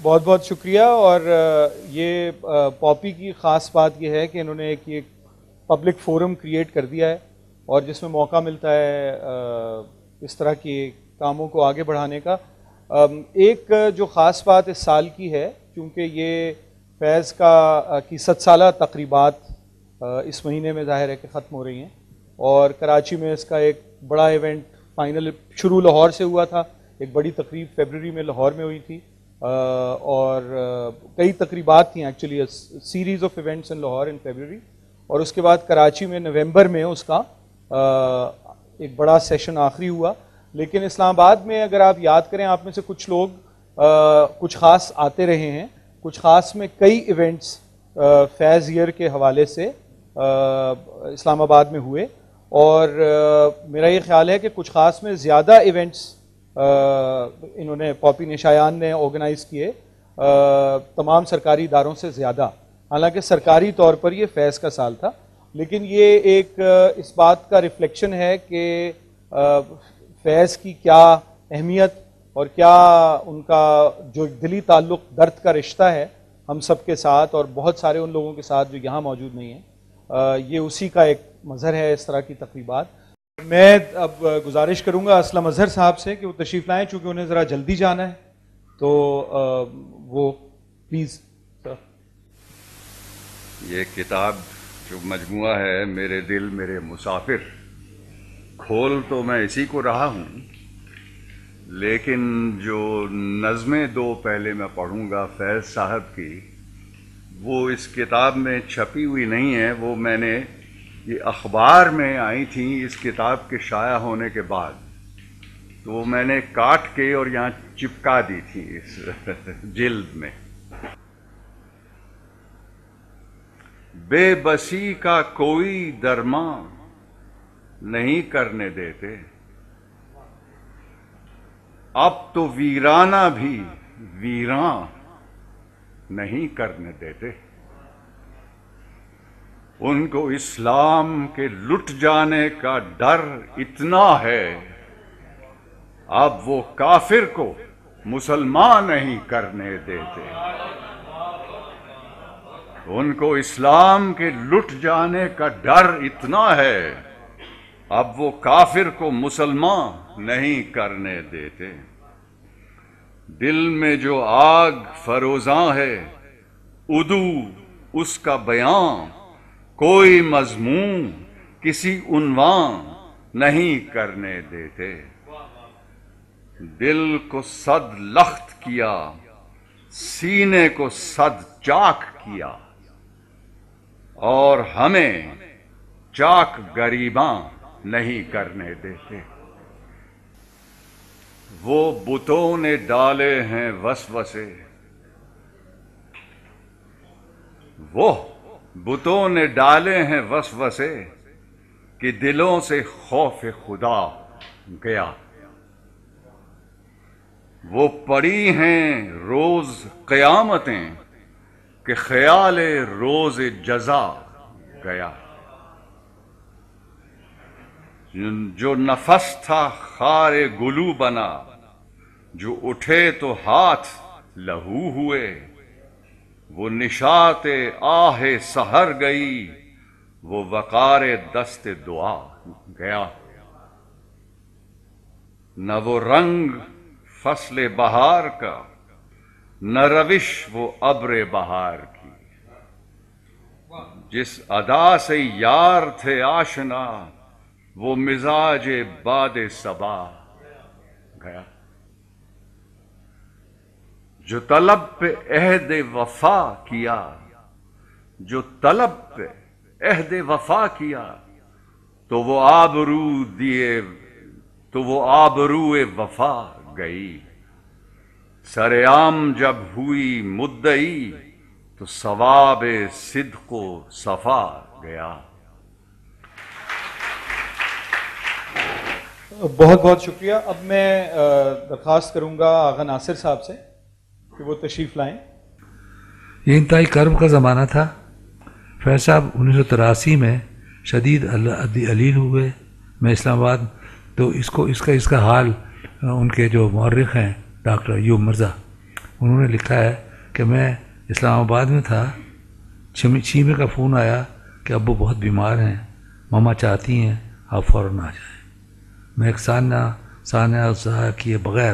بہت بہت شکریہ. اور یہ پاپی کی خاص بات یہ ہے کہ انہوں نے ایک پبلک فورم کریٹ کر دیا ہے اور جس میں موقع ملتا ہے اس طرح کے کاموں کو آگے بڑھانے کا. ایک جو خاص بات اس سال کی ہے کیونکہ یہ فیض کی 7 سالہ تقریبات اس مہینے میں ظاہر ہے کہ ختم ہو رہی ہیں اور کراچی میں اس کا ایک بڑا ایونٹ فائنل شروع لاہور سے ہوا تھا. ایک بڑی تقریب فیبرری میں لاہور میں ہوئی تھی اور کئی تقریبات تھیں actually series of events in Lahore in February. اور اس کے بعد کراچی میں نومبر میں اس کا ایک بڑا سیشن آخری ہوا. لیکن اسلام آباد میں اگر آپ یاد کریں آپ میں سے کچھ لوگ کچھ خاص آتے رہے ہیں. کچھ خاص میں کئی ایونٹس فیض ایئر کے حوالے سے اسلام آباد میں ہوئے اور میرا یہ خیال ہے کہ کچھ خاص میں زیادہ ایونٹس انہوں نے پاپی نشایان نے آرگنائز کیے تمام سرکاری اداروں سے زیادہ. حالانکہ سرکاری طور پر یہ فیض کا سال تھا لیکن یہ ایک اس بات کا ریفلیکشن ہے کہ فیض کی کیا اہمیت اور کیا ان کا جو دلی تعلق درد کا رشتہ ہے ہم سب کے ساتھ اور بہت سارے ان لوگوں کے ساتھ جو یہاں موجود نہیں ہیں. یہ اسی کا ایک مظہر ہے اس طرح کی تقریبات. میں اب گزارش کروں گا اسلم اظہر صاحب سے کہ وہ تشریف لائیں چونکہ انہیں ذرا جلدی جانا ہے تو وہ پلیز. یہ کتاب جو مجموعہ ہے میرے دل میرے مسافر، کھول تو میں اسی کو رہا ہوں لیکن جو نظمیں 2 پہلے میں پڑھوں گا فیض صاحب کی وہ اس کتاب میں چھپی ہوئی نہیں ہے. وہ میں نے یہ اخبار میں آئی تھیں اس کتاب کے شائع ہونے کے بعد تو وہ میں نے کاٹ کے اور یہاں چپکا دی تھی اس جلد میں. بے بسی کا کوئی درماں نہیں کرنے دیتے، اب تو ویرانہ بھی ویراں نہیں کرنے دیتے. ان کو اسلام کے لٹ جانے کا ڈر اتنا ہے اب وہ کافر کو مسلمان نہیں کرنے دیتے. ان کو اسلام کے لٹ جانے کا ڈر اتنا ہے اب وہ کافر کو مسلمان نہیں کرنے دیتے. دل میں جو آگ فروزاں ہے ادو اس کا بیان کوئی مضمون کسی عنوان نہیں کرنے دیتے. دل کو 100 لخت کیا سینے کو 100 چاک کیا اور ہمیں چاک گریباں نہیں کرنے دیتے. وہ بتوں نے ڈالے ہیں وسوسے، وہ بتوں نے ڈالے ہیں وسوسے کہ دلوں سے خوف خدا گیا. وہ پڑی ہیں روز قیامتیں کہ خیال روز جزا گیا. جو نفس تھا خار گلو بنا، جو اٹھے تو ہاتھ لہو ہوئے. وہ نشاط آہ سحر گئی، وہ وقار دست دعا گیا. نہ وہ رنگ فصل بہار کا، نہ روش وہ ابر بہار کی. جس ادا سے یار تھے آشنا، وہ مزاج باد صبا گیا. جو طلب پہ عہد وفا کیا، جو طلب پہ عہد وفا کیا تو وہ آبرو وفا گئی. سرعام جب ہوئی مدعی تو ثواب صدق و صفا گیا. بہت بہت شکریہ. اب میں درخواست کروں گا آغا ناصر صاحب سے کہ وہ تشریف لائیں. یہ انتہائی کرب کا زمانہ تھا. فیض صاحب 1983 میں شدید علیل ہوئے میں اسلام آباد. تو اس کا حال ان کے جو مورخ ہیں ڈاکٹر ایوب مرزا انہوں نے لکھا ہے کہ میں اسلام آباد میں تھا، چیمے کا فون آیا کہ ابو بہت بیمار ہیں، ماما چاہتی ہیں آپ فوراً آ جائیں۔ میں ایک ثانیہ ضائع کیے بغیر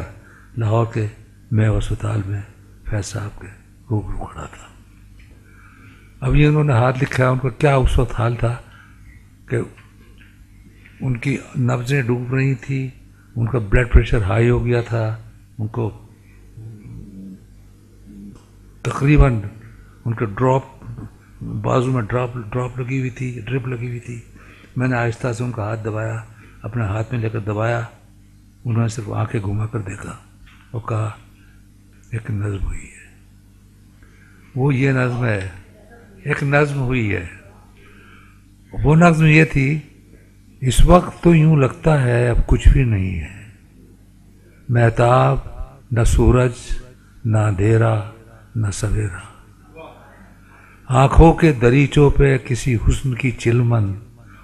لاہور کے میو اسپتال میں فیض صاحب کے روبرو کھڑا تھا۔ اب یہ انہوں نے ہاتھ لکھا ہے، ان کا کیا اس وقت حال تھا کہ ان کی نبضیں ڈوب رہی تھی، ان کا بلڈ پریشر ہائی ہو گیا تھا، ان کو تقریباً ان کے بازو میں ڈراپ لگی ہوئی تھی، ڈرپ لگی ہوئی تھی۔ میں نے آہستہ سے ان کا ہاتھ دبایا، اپنے ہاتھ میں لے کر دبایا، انہوں نے صرف آنکھیں گھما کر دیکھا اور کہا ایک نظم ہوئی ہے۔ وہ یہ نظم ہے، ایک نظم ہوئی ہے۔ وہ نظم یہ تھی، اس وقت تو یوں لگتا ہے اب کچھ بھی نہیں ہے، مہتاب نہ سورج نہ اندھیرا نہ سویرا، آنکھوں کے دریچوں پہ کسی حسن کی چلمن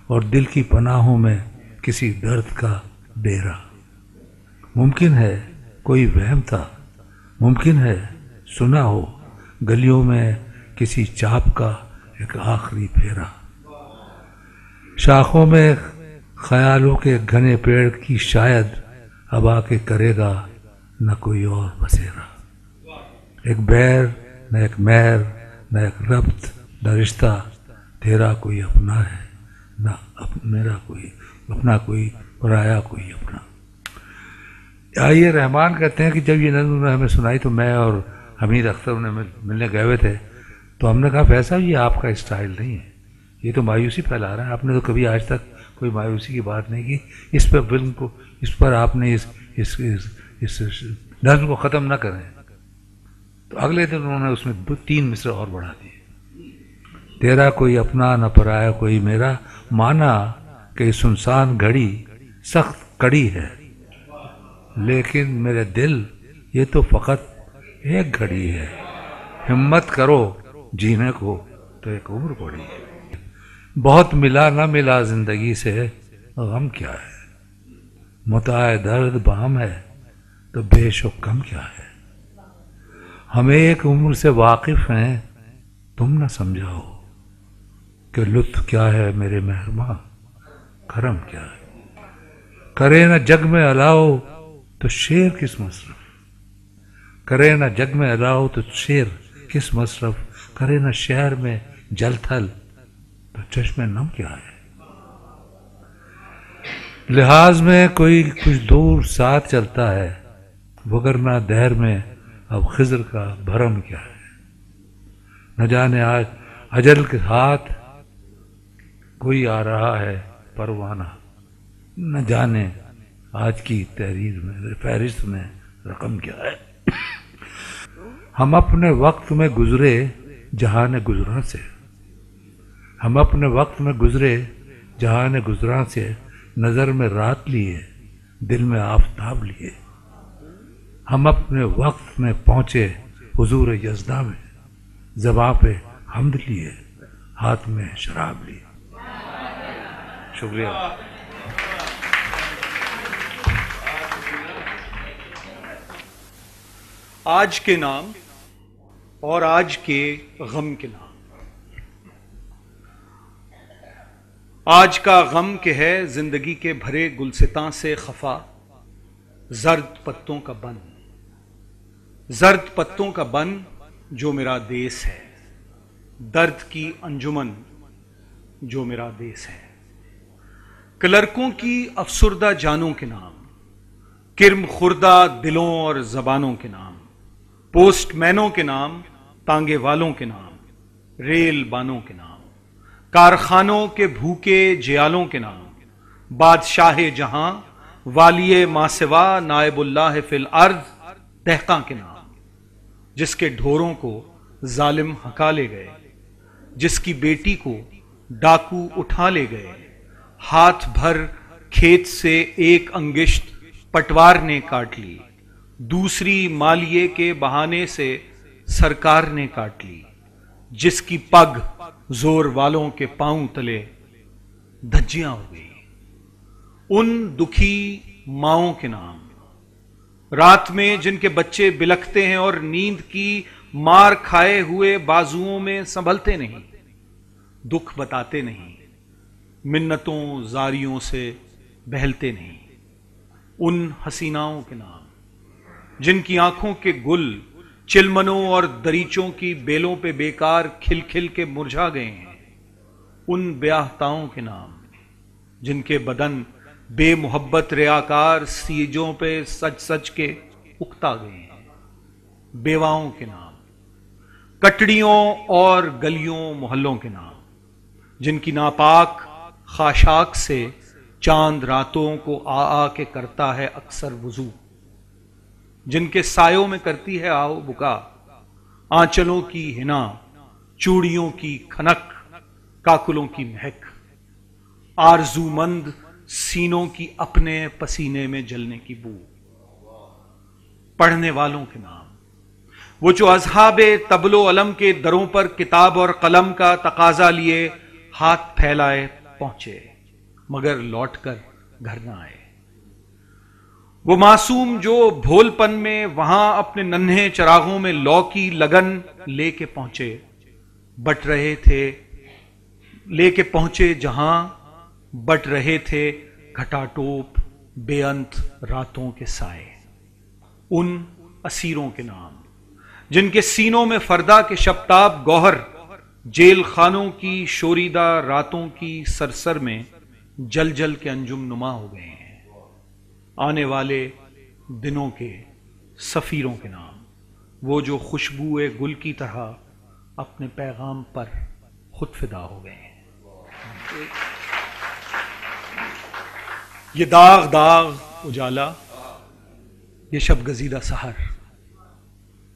اور دل کی پناہوں میں کسی درد کا ڈیرا۔ ممکن ہے کوئی وہم تھا، ممکن ہے سنا ہو گلیوں میں کسی چاپ کا ایک آخری پھیرا، شاخوں میں خیالوں کے گھنے پیڑ کی شاید اب آ کے کرے گا نہ کوئی اور بسیرا، ایک بیر نہ ایک مہر نہ ایک ربط نہ رشتہ، تیرا کوئی اپنا ہے نہ میرا کوئی اپنا، کوئی پرایا کوئی اپنا۔ آئیے رحمان کہتے ہیں کہ جب یہ نظم نے ہمیں سنائی تو میں اور حمید اختر انہیں ملنے گئے ہوئے تھے، تو ہم نے کہا فیض صاحب یہ آپ کا اسٹائل نہیں ہے، یہ تو مایوسی پھیلا رہا ہے، آپ نے تو کبھی آج تک کوئی مایوسی کی بات نہیں کی، اس پہ فلم کو، اس پر آپ نے اس نظم کو ختم نہ کریں۔ تو اگلے دن انہوں نے اس میں 3 مصرع اور بڑھا دیے، تیرا کوئی اپنا نہ پرایا کوئی میرا، مانا کہ سنسان گھڑی سخت کڑی ہے، لیکن میرے دل یہ تو فقط ایک گھڑی ہے، ہمت کرو جینے کو تو ایک عمر پڑی ہے، بہت ملا نہ ملا زندگی سے غم کیا ہے، متاع درد بام ہے تو بے شک کم کیا ہے، ہم ایک عمر سے واقف ہیں تم نہ سمجھاؤ کہ لطف کیا ہے میرے مہرباں، کرم کیا ہے، کرے نہ جگ میں الاؤ تو شیر کس مصرف، کرے نہ جگ میں الاؤ تو شیر کس مصرف، کرے نہ شہر میں جل تھل تو چشم نم کیا ہے، لحاظ میں کوئی کچھ دور ساتھ چلتا ہے، وگرنہ دہر میں اب خضر کا بھرم کیا ہے، نہ جانے آج اجل کے ہاتھ کوئی آ رہا ہے پروانہ، نہ جانے آج کی تحریر میں فہرست میں رقم کیا ہے، ہم اپنے وقت میں گزرے جہان گزراں سے، ہم اپنے وقت میں گزرے جہان گزراں سے، نظر میں رات لیے دل میں آفتاب لیے، ہم اپنے وقت میں پہنچے حضور یزداں میں، زباں پہ حمد لیے ہاتھ میں شراب لیے۔ شکریہ۔ آج کے نام اور آج کے غم کے نام۔ آج کا غم کہ ہے زندگی کے بھرے گلستاں سے خفا، زرد پتوں کا بن، زرد پتوں کا بن جو میرا دیس ہے، درد کی انجمن جو میرا دیس ہے، کلرکوں کی افسردہ جانوں کے نام، کرم خوردہ دلوں اور زبانوں کے نام، پوسٹ مینوں کے نام، تانگے والوں کے نام، ریل بانوں کے نام، کارخانوں کے بھوکے جیالوں کے نام، بادشاہ جہاں والی ماسوا نائب اللہ فی الارض دہقاں کے نام، جس کے ڈھوروں کو ظالم ہکا لے گئے، جس کی بیٹی کو ڈاکو اٹھا لے گئے، ہاتھ بھر کھیت سے ایک انگشت پٹوار نے کاٹ لی، دوسری مالیے کے بہانے سے سرکار نے کاٹ لی، جس کی پگ زور والوں کے پاؤں تلے دھجیاں ہو گئی، ان دکھی ماؤں کے نام، رات میں جن کے بچے بلکتے ہیں اور نیند کی مار کھائے ہوئے بازوؤں میں سنبھلتے نہیں، دکھ بتاتے نہیں، منتوں زاریوں سے بہلتے نہیں، ان حسیناؤں کے نام جن کی آنکھوں کے گل چلمنوں اور دریچوں کی بیلوں پہ بیکار کھل کھل کے مرجھا گئے ہیں، ان بیاہتاؤں کے نام جن کے بدن بے محبت ریاکار سیجوں پہ سج سج کے اکتا گئے ہیں، بیواؤں کے نام، کٹڑیوں اور گلیوں محلوں کے نام جن کی ناپاک خاشاک سے چاند راتوں کو آ کے کرتا ہے اکثر وضو، جن کے سایوں میں کرتی ہے آہو بکا، آنچلوں کی ہنا، چوڑیوں کی کھنک، کاکلوں کی مہک، آرزو مند سینوں کی اپنے پسینے میں جلنے کی بو، پڑھنے والوں کے نام وہ جو اصحاب طبل و علم کے دروں پر کتاب اور قلم کا تقاضا لیے ہاتھ پھیلائے پہنچے مگر لوٹ کر گھر نہ آئے، وہ معصوم جو بھول پن میں وہاں اپنے ننھے چراغوں میں لو کی لگن لے کے پہنچے بٹ رہے تھے، لے کے پہنچے جہاں بٹ رہے تھے گھٹا ٹوپ بے انت راتوں کے سائے، ان اسیروں کے نام جن کے سینوں میں فردا کے شبتاب گوہر جیل خانوں کی شوریدہ راتوں کی سرسر میں جل جل کے انجم نما ہو گئے ہیں، آنے والے دنوں کے سفیروں کے نام وہ جو خوشبو گل کی طرح اپنے پیغام پر خود فدا ہو گئے ہیں۔ یہ داغ داغ اجالا، یہ شب گزیدہ سحر،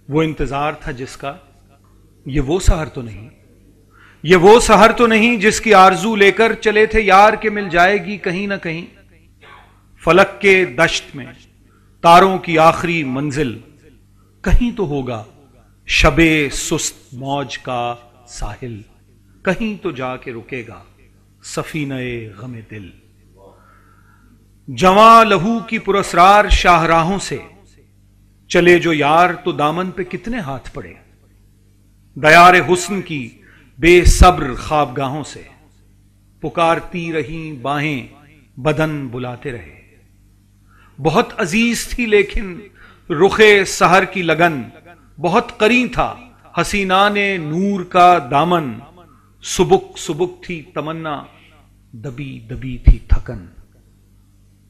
وہ انتظار تھا جس کا، یہ وہ سحر تو نہیں، یہ وہ سحر تو نہیں جس کی آرزو لے کر چلے تھے یار کہ مل جائے گی کہیں نہ کہیں، فلک کے دشت میں تاروں کی آخری منزل کہیں تو ہوگا، شب سست موج کا ساحل کہیں تو جا کے رکے گا سفینہ غم دل، جواں لہو کی پراسرار شاہراہوں سے چلے جو یار تو دامن پہ کتنے ہاتھ پڑے، دیار حسن کی بے صبر خوابگاہوں سے پکارتی رہیں باہیں بدن بلاتے رہے، بہت عزیز تھی لیکن رخ سحر کی لگن، بہت قریب تھا حسینان نور کا دامن، سبک سبک تھی تمنا دبی دبی تھی تھکن،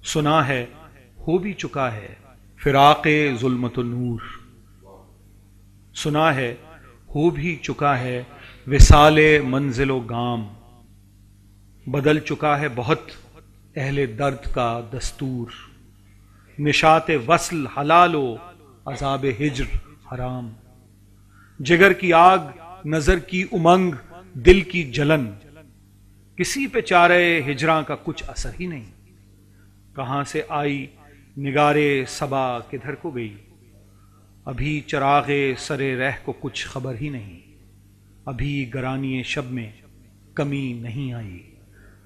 سنا ہے ہو بھی چکا ہے فراق ظلمت و نور، سنا ہے ہو بھی چکا ہے وصال منزل و گام، بدل چکا ہے بہت اہل درد کا دستور، نشاط وصل حلال و عذاب ہجر حرام، جگر کی آگ نظر کی امنگ دل کی جلن، کسی پہ چارے ہجراں کا کچھ اثر ہی نہیں، کہاں سے آئی نگارے صبا کدھر کو گئی، ابھی چراغ سرے رہ کو کچھ خبر ہی نہیں، ابھی گرانی شب میں کمی نہیں آئی،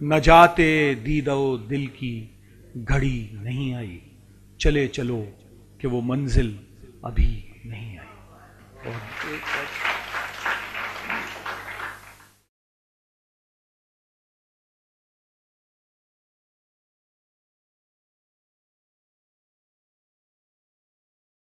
نجات دید و دل کی گھڑی نہیں آئی، چلے چلو کہ وہ منزل ابھی نہیں آئی۔